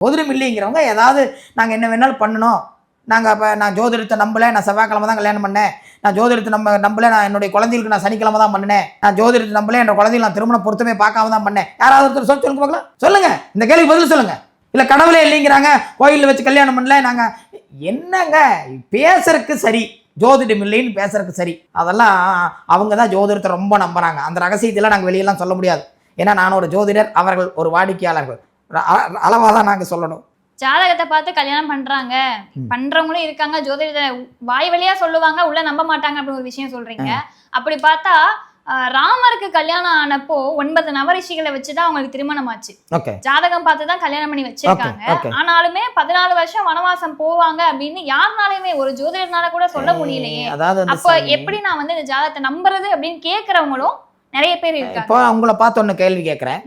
ஜோதிடம் இல்லைங்கிறவங்க ஏதாவது நாங்கள் என்ன வேணாலும் பண்ணணும், நாங்கள் இப்போ நான் ஜோதிடத்தை நம்பலை, நான் செவ்வாய்க்கிழமை தான் கல்யாணம் பண்ணேன், நான் ஜோதிடத்தை நம்பலை, நான் என்னுடைய குழந்தைகளுக்கு நான் சனிக்கிழமை தான் பண்ணினேன், நான் ஜோதிடத்தை நம்பலை, என்னோட குழந்தைகள் நான் திருமண பொருத்தமே பார்க்காம தான் பண்ணேன், யாராவது ஒருத்தர் சொல்லுங்க பார்க்கலாம், சொல்லுங்க, இந்த கேள்வி பதில் சொல்லுங்க. இல்லை கடவுளே இல்லைங்கிறாங்க, கோயிலில் வச்சு கல்யாணம் பண்ணல, நாங்கள் என்னங்க பேசுறதுக்கு சரி, ஜோதிடம் இல்லைன்னு பேசுறதுக்கு சரி, அதெல்லாம் அவங்க தான் ஜோதிடத்தை ரொம்ப நம்புறாங்க. அந்த ரகசியத்தெல்லாம் நாங்கள் வெளியெல்லாம் சொல்ல முடியாது. ஏன்னா நான் ஒரு ஜோதிடர், அவர்கள் ஒரு வாடிக்கையாளர்கள், அளவாக தான் நாங்கள் சொல்லணும். ஜாதகத்தை பார்த்து கல்யாணம் பண்றாங்க, பண்றவங்களும் இருக்காங்க, ஜோதிடத்தை வாய் வழியா சொல்லுவாங்க, உள்ள நம்ப மாட்டாங்க அப்படின்னு ஒரு விஷயம் சொல்றீங்க. அப்படி பார்த்தா ராமருக்கு கல்யாணம் ஆனப்போ 9 நவரிஷிகளை வச்சுதான் அவங்களுக்கு திருமணம் ஆச்சு. ஜாதகம் பார்த்துதான் கல்யாணம் பண்ணி வச்சிருக்காங்க. ஆனாலுமே 14 வருஷம் வனவாசம் போவாங்க அப்படின்னு யாருனாலுமே ஒரு ஜோதிடர்னால கூட சொல்ல முடியலையே. அப்ப எப்படி நான் வந்து இந்த ஜாதகத்தை நம்புறது அப்படின்னு கேட்கறவங்களும் நிறைய பேர் இருக்காங்க. இப்போ உங்களை பார்த்து ஒண்ணு கேள்வி கேட்கிறேன்.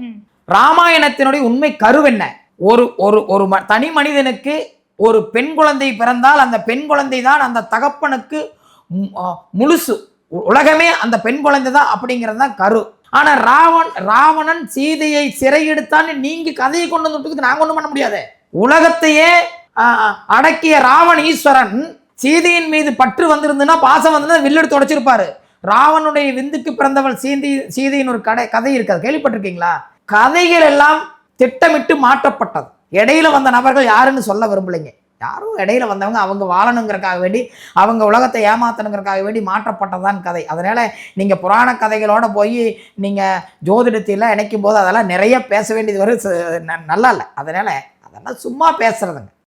ராமாயணத்தினுடைய உண்மை கருவென்ன? ஒரு தனி மனிதனுக்கு ஒரு பெண் குழந்தை பிறந்தால் அந்த பெண் குழந்தை தான் அந்த தகப்பனுக்கு முழுசு, உலகமே அந்த பெண் குழந்தை தான் அப்படிங்கிறது தான் கரு. ஆனா ராவணன் சீதையை சிறையெடுத்தான்னு நீங்க கதையை கொண்டு வந்துட்டு நாங்க ஒண்ணும் பண்ண முடியாது. உலகத்தையே அடக்கிய ராவண ஈஸ்வரன் சீதையின் மீது பற்று வந்திருந்துன்னா, பாசம் வந்திருந்தா வில்லெடுத்து உடைச்சிருப்பாரு. ராவனுடைய விந்துக்கு பிறந்தவள் சீதையின் ஒரு கதை இருக்காது, கேள்விப்பட்டிருக்கீங்களா? கதைகள் எல்லாம் திட்டமிட்டு மாற்றப்பட்டது. இடையில வந்த நபர்கள் யாருன்னு சொல்ல விரும்பலைங்க. யாரும் இடையில வந்தவங்க அவங்க வாழணுங்கிறக்காக வேண்டி, அவங்க உலகத்தை ஏமாத்தணுங்கிறக்காக வேண்டி மாற்றப்பட்டதான் கதை. அதனால நீங்க புராண கதைகளோட போய் நீங்க ஜோதிடத்தையெல்லாம் இணைக்கும் போது அதெல்லாம் நிறைய பேச வேண்டியது வரும், நல்லா இல்லை. அதனால அதெல்லாம் சும்மா பேசுறதுங்க.